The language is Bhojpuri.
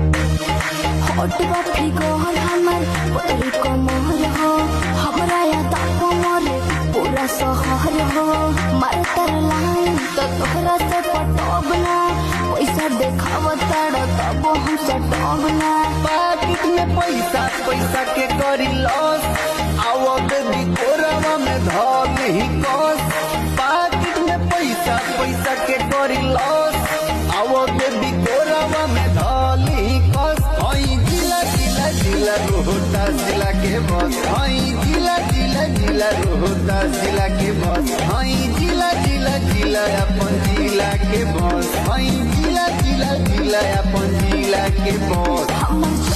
हॉट कॉफी गोहल हमर पतरी कमर हो हमरा याद कमरे पूरा शहर हो मार तर लाइन तो तोहरा से पटब ना पैसा देखाव ताड़ तब हम सटब ना पाकिट में पैसा पैसा के करी लॉस आओ बेबी कोरवा में धर ही कस पाकिट में पैसा पैसा के करी लॉस आओ बेबी कोरवा में धर ही कस हई जिला जिला जिला रोहतास जिला के बस हई जिला जिला जिला रोहतास जिला के बस हई जिला जिला जिला अपन जिला के बस हई जिला जिला जिला अपन जिला के बस हमर